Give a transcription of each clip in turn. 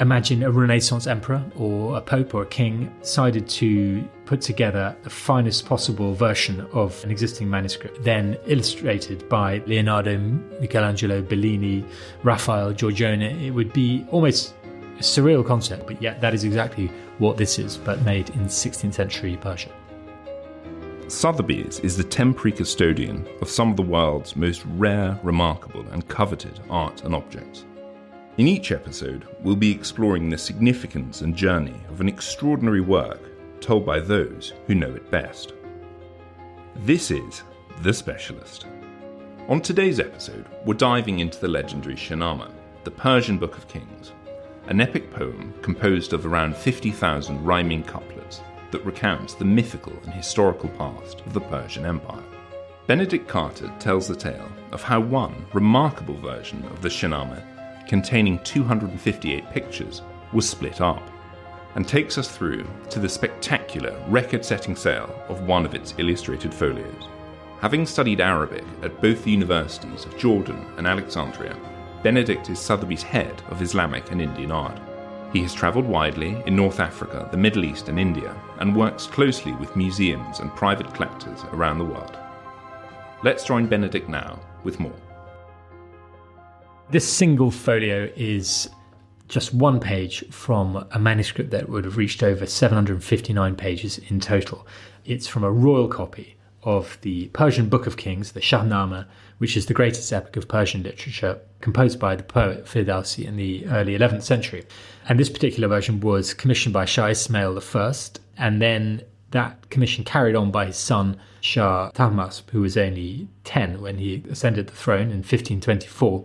Imagine a Renaissance emperor or a pope or a king decided to put together the finest possible version of an existing manuscript, then illustrated by Leonardo, Michelangelo, Bellini, Raphael, Giorgione. It would be almost a surreal concept, but yet that is exactly what this is, but made in 16th century Persia. Sotheby is the temporary custodian of some of the world's most rare, remarkable and coveted art and objects. In each episode, we'll be exploring the significance and journey of an extraordinary work told by those who know it best. This is The Specialist. On today's episode, we're diving into the legendary Shahnameh, the Persian Book of Kings, an epic poem composed of around 50,000 rhyming couplets that recounts the mythical and historical past of the Persian Empire. Benedict Carter tells the tale of how one remarkable version of the Shahnameh, containing 258 pictures, was split up, and takes us through to the spectacular record-setting sale of one of its illustrated folios. Having studied Arabic at both the universities of Jordan and Alexandria, Benedict is Sotheby's head of Islamic and Indian Art. He has travelled widely in North Africa, the Middle East and India, and works closely with museums and private collectors around the world. Let's join Benedict now with more. This single folio is just one page from a manuscript that would have reached over 759 pages in total. It's from a royal copy of the Persian Book of Kings, the Shahnameh, which is the greatest epic of Persian literature, composed by the poet Ferdowsi in the early 11th century. And this particular version was commissioned by Shah Ismail I, and then that commission carried on by his son Shah Tahmasp, who was only 10 when he ascended the throne in 1524.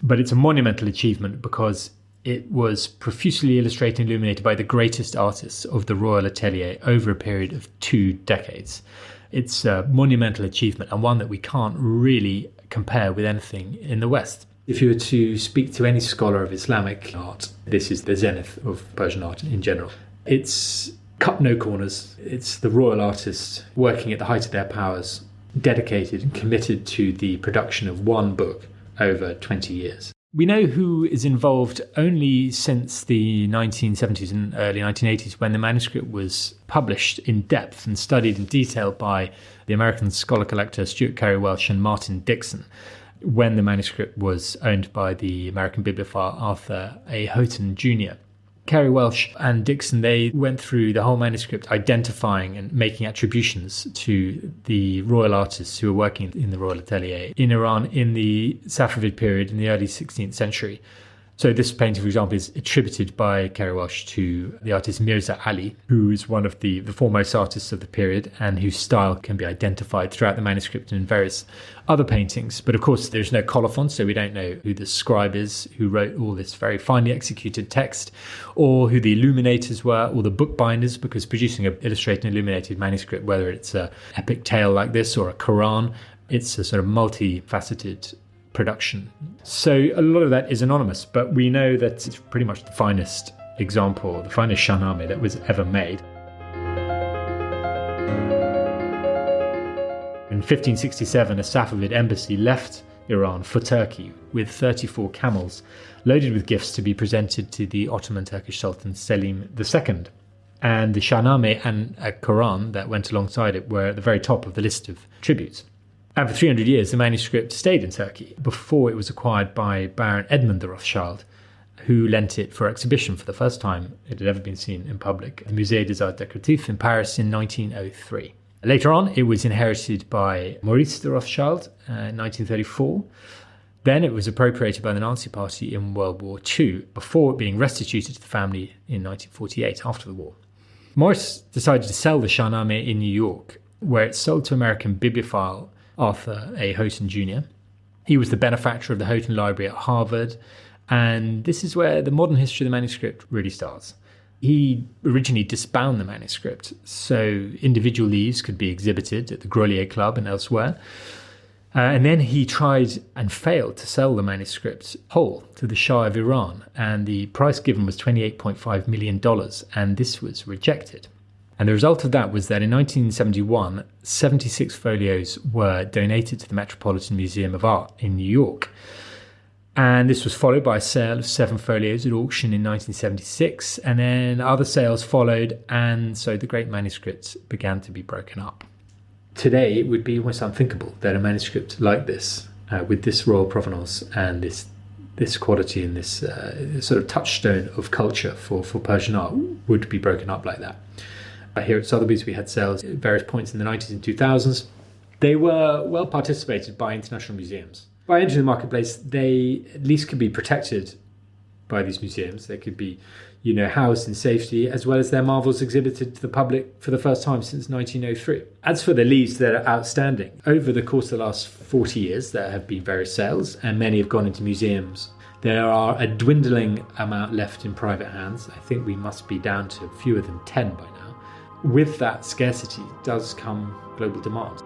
But it's a monumental achievement because it was profusely illustrated and illuminated by the greatest artists of the royal atelier over a period of 2 decades. It's a monumental achievement and one that we can't really compare with anything in the West. If you were to speak to any scholar of Islamic art, this is the zenith of Persian art in general. It's cut no corners. It's the royal artists working at the height of their powers, dedicated and committed to the production of one book over 20 years. We know who is involved only since the 1970s and early 1980s, when the manuscript was published in depth and studied in detail by the American scholar-collector Stuart Cary Welch and Martin Dixon, when the manuscript was owned by the American bibliophile Arthur A. Houghton Jr. Cary Welch and Dixon, they went through the whole manuscript identifying and making attributions to the royal artists who were working in the royal atelier in Iran in the Safavid period in the early 16th century. So this painting, for example, is attributed by Cary Welch to the artist Mirza Ali, who is one of the foremost artists of the period and whose style can be identified throughout the manuscript and in various other paintings. But of course, there's no colophon, so we don't know who the scribe is who wrote all this very finely executed text, or who the illuminators were, or the bookbinders, because producing an illustrated and illuminated manuscript, whether it's an epic tale like this or a Quran, it's a sort of multifaceted production. So a lot of that is anonymous, but we know that it's pretty much the finest example, the finest Shahnameh that was ever made. In 1567, a Safavid embassy left Iran for Turkey with 34 camels loaded with gifts to be presented to the Ottoman Turkish Sultan Selim II. And the Shahnameh and a Quran that went alongside it were at the very top of the list of tributes. And for 300 years, the manuscript stayed in Turkey before it was acquired by Baron Edmund de Rothschild, who lent it for exhibition for the first time it had ever been seen in public at the Musée des Arts Décoratifs in Paris in 1903. Later on, it was inherited by Maurice de Rothschild in 1934. Then it was appropriated by the Nazi Party in World War II, before being restituted to the family in 1948 after the war. Maurice decided to sell the Shahnameh in New York, where it sold to American bibliophile Arthur A. Houghton Jr. He was the benefactor of the Houghton Library at Harvard, and this is where the modern history of the manuscript really starts. He originally disbound the manuscript, so individual leaves could be exhibited at the Grolier Club and elsewhere. And then he tried and failed to sell the manuscript whole to the Shah of Iran, and the price given was $28.5 million, and this was rejected. And the result of that was that in 1971, 76 folios were donated to the Metropolitan Museum of Art in New York. And this was followed by a sale of 7 folios at auction in 1976. And then other sales followed. And so the great manuscripts began to be broken up. Today, it would be almost unthinkable that a manuscript like this, with this royal provenance and this quality and this sort of touchstone of culture for Persian art, would be broken up like that. Here at Sotheby's, we had sales at various points in the 90s and 2000s. They were well participated by international museums. By entering the marketplace, they at least could be protected by these museums. They could be, housed in safety, as well as their marvels exhibited to the public for the first time since 1903. As for the leaves that are outstanding, over the course of the last 40 years, there have been various sales, and many have gone into museums. There are a dwindling amount left in private hands. I think we must be down to fewer than 10 by now. With that scarcity does come global demand.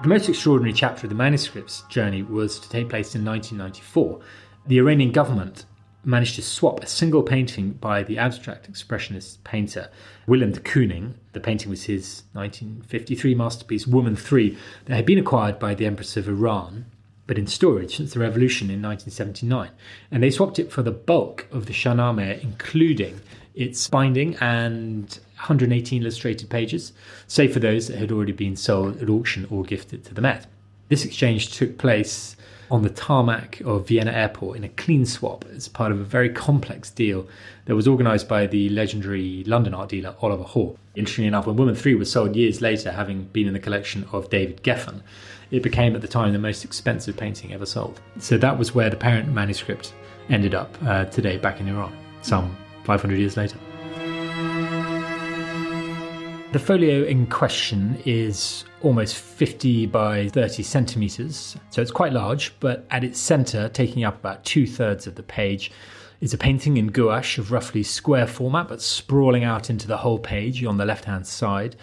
The most extraordinary chapter of the manuscripts journey was to take place in 1994. The Iranian government managed to swap a single painting by the abstract expressionist painter Willem de Kooning. The painting was his 1953 masterpiece, Woman 3, that had been acquired by the Empress of Iran, but in storage since the revolution in 1979. And they swapped it for the bulk of the Shahnameh, including its binding and 118 illustrated pages, save for those that had already been sold at auction or gifted to the Met. This exchange took place on the tarmac of Vienna Airport in a clean swap as part of a very complex deal that was organised by the legendary London art dealer Oliver Hoare. Interestingly enough, when Woman 3 was sold years later, having been in the collection of David Geffen, it became at the time the most expensive painting ever sold. So that was where the parent manuscript ended up today, back in Iran, some 500 years later. The folio in question is almost 50 by 30 centimetres, so it's quite large, but at its centre, taking up about 2/3 of the page, is a painting in gouache of roughly square format, but sprawling out into the whole page on the left-hand side.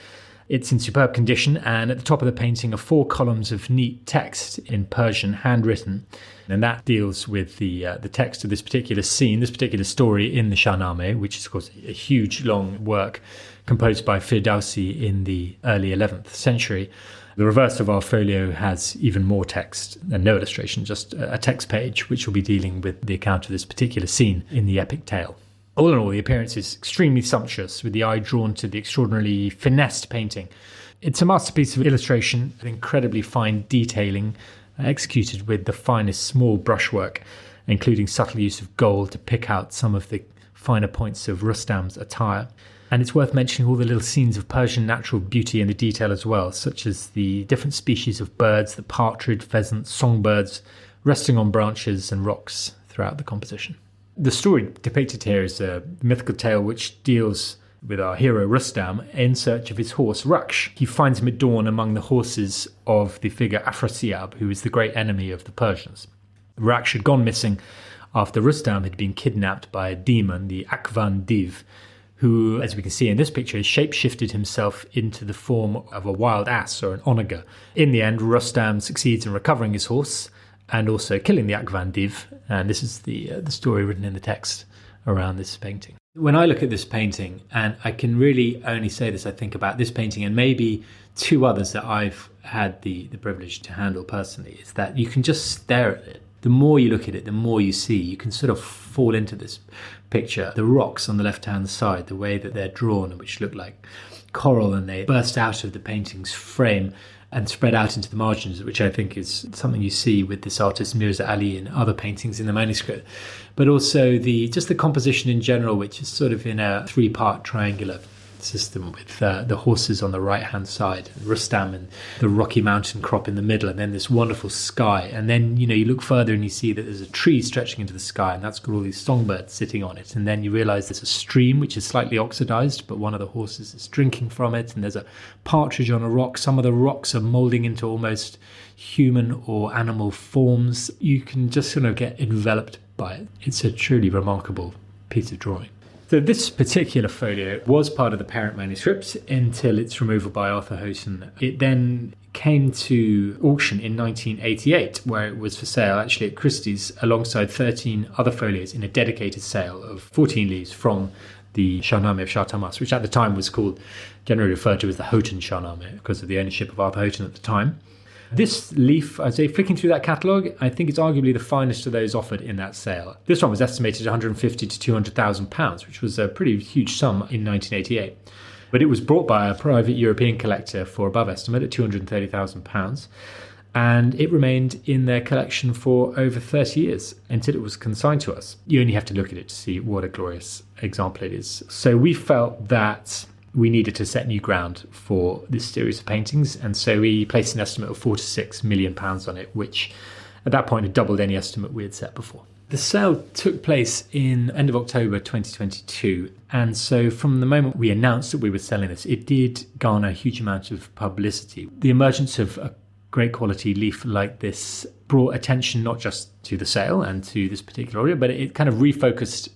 It's in superb condition, and at the top of the painting are 4 columns of neat text in Persian, handwritten, and that deals with the text of this particular scene, this particular story in the Shahnameh, which is, of course, a huge, long work composed by Firdausi in the early 11th century. The reverse of our folio has even more text and no illustration, just a text page, which will be dealing with the account of this particular scene in the epic tale. All in all, the appearance is extremely sumptuous, with the eye drawn to the extraordinarily finessed painting. It's a masterpiece of illustration, with incredibly fine detailing, executed with the finest small brushwork, including subtle use of gold to pick out some of the finer points of Rustam's attire. And it's worth mentioning all the little scenes of Persian natural beauty in the detail as well, such as the different species of birds, the partridge, pheasant, songbirds, resting on branches and rocks throughout the composition. The story depicted here is a mythical tale which deals with our hero Rustam in search of his horse Raksh. He finds him at dawn among the horses of the figure Afrasiab, who is the great enemy of the Persians. Raksh had gone missing after Rustam had been kidnapped by a demon, the Akvan Div, who, as we can see in this picture, shapeshifted himself into the form of a wild ass or an onager. In the end, Rustam succeeds in recovering his horse and also killing the Akvan Div, and this is the story written in the text around this painting. When I look at this painting, and I can really only say this, I think, about this painting and maybe 2 others that I've had the privilege to handle personally, is that you can just stare at it. The more you look at it, the more you see. You can sort of fall into this picture. The rocks on the left-hand side, the way that they're drawn, which look like coral, and they burst out of the painting's frame and spread out into the margins, which I think is something you see with this artist Mirza Ali in other paintings in the manuscript. But also just the composition in general, which is sort of in a 3-part triangular system with the horses on the right-hand side, Rustam and the rocky mountain crop in the middle, and then this wonderful sky. And then, you look further and you see that there's a tree stretching into the sky, and that's got all these songbirds sitting on it. And then you realise there's a stream which is slightly oxidised, but one of the horses is drinking from it, and there's a partridge on a rock. Some of the rocks are moulding into almost human or animal forms. You can just sort of get enveloped by it. It's a truly remarkable piece of drawing. So this particular folio was part of the parent manuscript until its removal by Arthur Houghton. It then came to auction in 1988, where it was for sale actually at Christie's alongside 13 other folios in a dedicated sale of 14 leaves from the Shahnameh of Shah Tahmasp, which at the time was called, generally referred to as the Houghton Shahnameh because of the ownership of Arthur Houghton at the time. This leaf, I'd say, flicking through that catalogue, I think it's arguably the finest of those offered in that sale. This one was estimated at £150,000 to £200,000, which was a pretty huge sum in 1988. But it was brought by a private European collector for above estimate at £230,000. And it remained in their collection for over 30 years until it was consigned to us. You only have to look at it to see what a glorious example it is. So we felt that we needed to set new ground for this series of paintings. And so we placed an estimate of £4 to £6 million on it, which at that point had doubled any estimate we had set before. The sale took place in end of October 2022. And so from the moment we announced that we were selling this, it did garner a huge amount of publicity. The emergence of a great quality leaf like this brought attention not just to the sale and to this particular audio, but it kind of refocused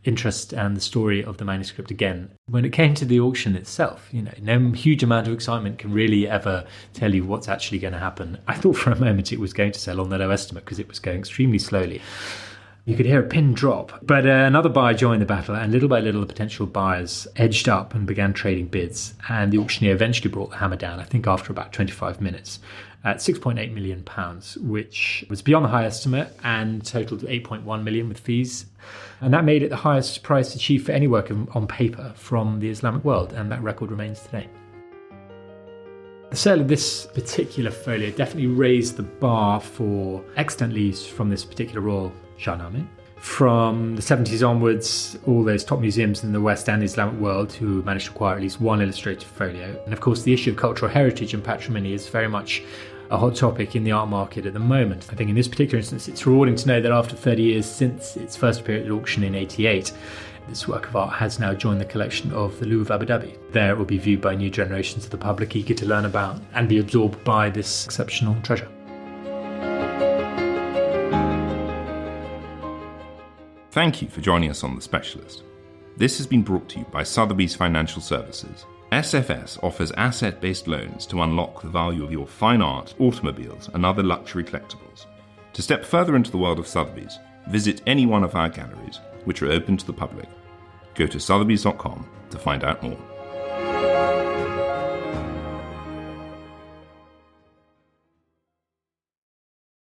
interest and the story of the manuscript again. When it came to the auction itself, no huge amount of excitement can really ever tell you what's actually going to happen. I thought for a moment it was going to sell on the low estimate because it was going extremely slowly. You could hear a pin drop, but another buyer joined the battle, and little by little the potential buyers edged up and began trading bids, and the auctioneer eventually brought the hammer down, I think after about 25 minutes, at £6.8 million, which was beyond the high estimate and totaled £8.1 million with fees. And that made it the highest price achieved for any work on paper from the Islamic world, and that record remains today. The sale of this particular folio definitely raised the bar for extant leaves from this particular royal Shahnameh. From the 70s onwards, all those top museums in the West and the Islamic world who managed to acquire at least one illustrated folio. And of course, the issue of cultural heritage and patrimony is very much a hot topic in the art market at the moment. I think in this particular instance, it's rewarding to know that after 30 years since its first appeared at auction in 88, this work of art has now joined the collection of the Louvre Abu Dhabi. There it will be viewed by new generations of the public eager to learn about and be absorbed by this exceptional treasure. Thank you for joining us on The Specialist. This has been brought to you by Sotheby's Financial Services. SFS offers asset-based loans to unlock the value of your fine art, automobiles, and other luxury collectibles. To step further into the world of Sotheby's, visit any one of our galleries, which are open to the public. Go to sotheby's.com to find out more.